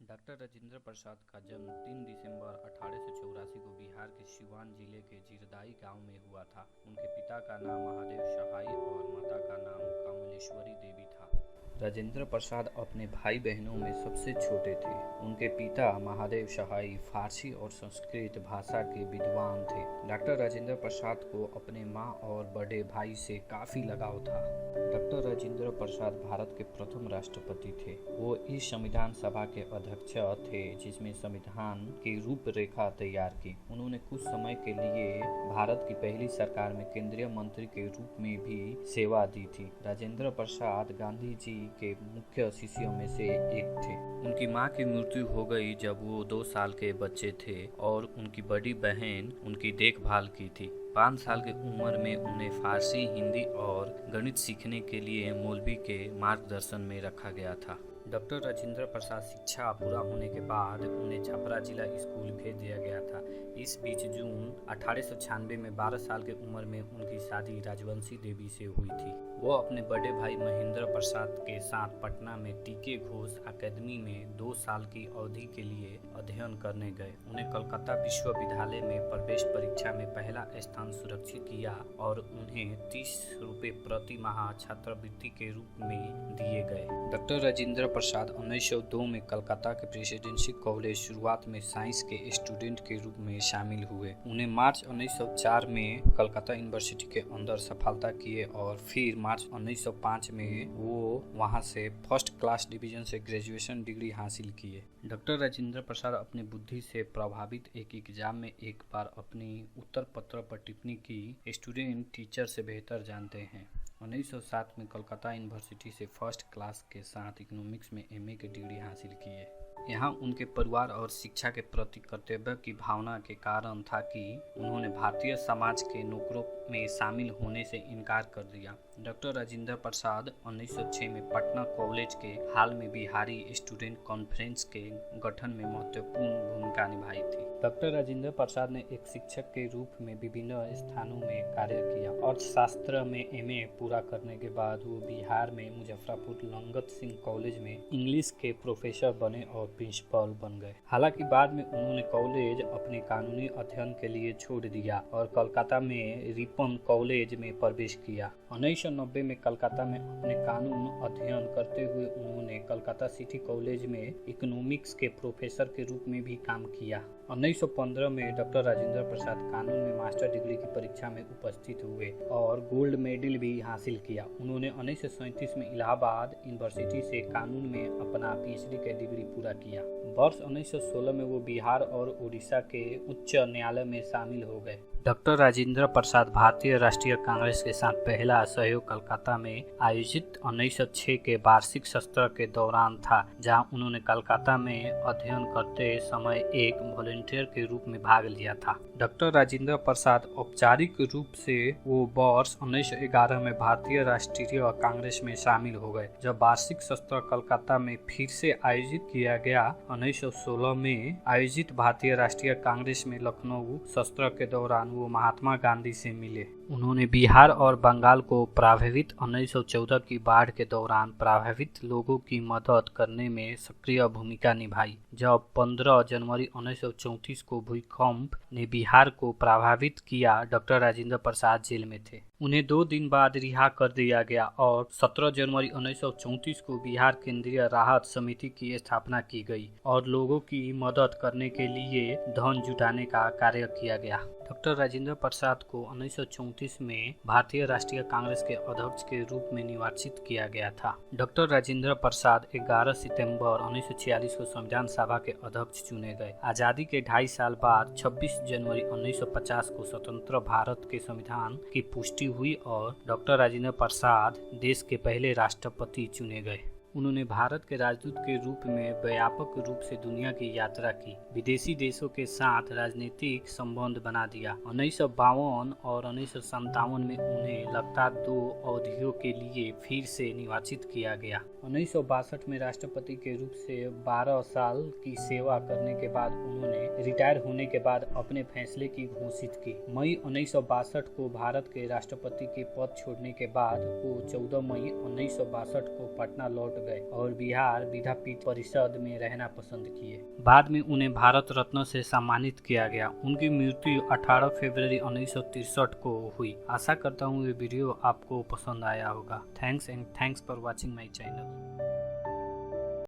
Doctor Rajendra Prasad का जन्म 3 दिसंबर 1884 को बिहार के सिवान जिले के जीरदाई गांव में हुआ था। उनके पिता का नाम महादेव सहाय और माता का नाम कमलेश्वरी देवी था। राजेंद्र प्रसाद अपने भाई बहनों में सबसे छोटे थे। उनके पिता महादेव सहाय फारसी और संस्कृत भाषा के विद्वान थे। डॉक्टर राजेंद्र प्रसाद को अपने माँ और बड़े भाई से काफ़ी लगाव था। डॉक्टर राजेंद्र प्रसाद भारत के प्रथम राष्ट्रपति थे। वो इस संविधान सभा के अध्यक्ष थे जिसमें संविधान की रूपरेखा तैयार की। उन्होंने कुछ समय के लिए भारत की पहली सरकार में केंद्रीय मंत्री के रूप में भी सेवा दी थी। राजेंद्र प्रसाद गांधी जी के मुख्य शिष्यों में से एक थे। उनकी मां की मृत्यु हो गई जब वो 2 साल के बच्चे थे और उनकी बड़ी बहन उनकी देखभाल की थी। 5 साल की उम्र में उन्हें फारसी, हिंदी और गणित सीखने के लिए मौलवी के मार्गदर्शन में रखा गया था। डॉक्टर राजेंद्र प्रसाद शिक्षा पूरा होने के बाद उन्हें छपरा जिला स्कूल भेज दिया गया था। इस बीच जून 1896 में 12 साल की उम्र में उनकी शादी राजवंशी देवी से हुई थी। वो अपने बड़े भाई महेंद्र प्रसाद के साथ पटना में टीके घोष अकादमी में 2 साल की अवधि के लिए अध्ययन करने गए। उन्हें कलकत्ता विश्वविद्यालय में प्रवेश परीक्षा में पहला स्थान सुरक्षित किया और उन्हें 30 रुपये प्रति माह छात्रवृत्ति के रूप में दिए गए। डॉक्टर राजेंद्र प्रसाद 1902 में कलकत्ता के प्रेसिडेंसी कॉलेज शुरुआत में साइंस के स्टूडेंट के रूप में शामिल हुए। उन्हें मार्च 1904 में कलकत्ता यूनिवर्सिटी के अंदर सफलता किए और फिर मार्च 1905 में वो वहां से फर्स्ट क्लास डिवीजन से ग्रेजुएशन डिग्री हासिल किए। डॉक्टर राजेंद्र प्रसाद अपनी बुद्धि से प्रभावित एक एग्जाम में एक बार अपनी उत्तर पत्र पर टिप्पणी की स्टूडेंट टीचर से बेहतर जानते हैं। 1907 में कलकत्ता यूनिवर्सिटी से फर्स्ट क्लास के साथ इकोनॉमिक्स में एमए की डिग्री हासिल किए। यहाँ उनके परिवार और शिक्षा के प्रति कर्तव्य की भावना के कारण था कि उन्होंने भारतीय समाज के नौकरों में शामिल होने से इनकार कर दिया। डॉक्टर राजेंद्र प्रसाद 1906 में पटना कॉलेज के हाल में बिहारी स्टूडेंट कॉन्फ्रेंस के गठन में महत्वपूर्ण भूमिका निभाई थी। डॉक्टर राजेंद्र प्रसाद ने एक शिक्षक के रूप में विभिन्न स्थानों में कार्य किया। अर्थशास्त्र में एमए पूरा करने के बाद वो बिहार में मुजफ्फरपुर लंगत सिंह कॉलेज में इंग्लिश के प्रोफेसर बने और प्रिंसिपल बन गए। हालांकि बाद में उन्होंने कॉलेज अपने कानूनी अध्ययन के लिए छोड़ दिया और कलकत्ता में रिपन कॉलेज में प्रवेश किया। 1990 में कलकत्ता में अपने कानून अध्ययन करते हुए उन्होंने कलकत्ता सिटी कॉलेज में इकोनॉमिक्स के प्रोफेसर के रूप में भी काम किया। 1915 में डॉक्टर राजेंद्र प्रसाद कानून में मास्टर डिग्री की परीक्षा में उपस्थित हुए और गोल्ड मेडल भी हासिल किया। उन्होंने 1937 में इलाहाबाद यूनिवर्सिटी से कानून में अपना पीएचडी का डिग्री पूरा किया। वर्ष 1916 में वो बिहार और उड़ीसा के उच्च न्यायालय में शामिल हो गए। डॉक्टर राजेंद्र प्रसाद भारतीय राष्ट्रीय कांग्रेस के साथ पहला सहयोग कलकत्ता में आयोजित 1906 के वार्षिक सत्र के दौरान था, जहां उन्होंने कलकत्ता में अध्ययन करते समय एक वॉलंटियर के रूप में भाग लिया था। डॉक्टर राजेंद्र प्रसाद औपचारिक रूप से वो वर्ष 1911 में भारतीय राष्ट्रीय कांग्रेस में शामिल हो गए। जब वार्षिक सत्र कलकत्ता में फिर से आयोजित किया गया, 1916 में आयोजित भारतीय राष्ट्रीय कांग्रेस में लखनऊ सत्र के दौरान वो महात्मा गांधी से मिले। उन्होंने बिहार और बंगाल को प्रभावित 1914 की बाढ़ के दौरान प्रभावित लोगों की मदद करने में सक्रिय भूमिका निभाई। जब 15 जनवरी 1934 को भूकंप ने बिहार को प्रभावित किया, डॉक्टर राजेंद्र प्रसाद जेल में थे। उन्हें 2 दिन बाद रिहा कर दिया गया और 17 जनवरी 1934 को बिहार केंद्रीय राहत समिति की स्थापना की गई और लोगों की मदद करने के लिए धन जुटाने का कार्य किया गया। डॉक्टर राजेंद्र प्रसाद को 1934 में भारतीय राष्ट्रीय कांग्रेस के अध्यक्ष के रूप में निर्वाचित किया गया था। डॉक्टर राजेंद्र प्रसाद 11 सितंबर 1946 को संविधान सभा के अध्यक्ष चुने गए। आज़ादी के 2.5 साल बाद 26 जनवरी 1950 को स्वतंत्र भारत के संविधान की पुष्टि हुई और डॉक्टर राजेंद्र प्रसाद देश के पहले राष्ट्रपति चुने गए। उन्होंने भारत के राजदूत के रूप में व्यापक रूप से दुनिया की यात्रा की। विदेशी देशों के साथ राजनीतिक संबंध बना दिया। 1952 और 1957 में उन्हें लगातार 2 अवधियों के लिए फिर से निर्वाचित किया गया। 1962 में राष्ट्रपति के रूप से 12 साल की सेवा करने के बाद उन्होंने रिटायर होने के बाद अपने फैसले की घोषित की। मई 1962 को भारत के राष्ट्रपति के पद छोड़ने के बाद वो 14 मई 1962 को पटना लौट गए और बिहार विद्यापीठ परिषद में रहना पसंद किए। बाद में उन्हें भारत रत्न से सम्मानित किया गया। उनकी मृत्यु 18 फरवरी 1963 को हुई। आशा करता हूँ ये वीडियो आपको पसंद आया होगा। Thanks for watching my channel.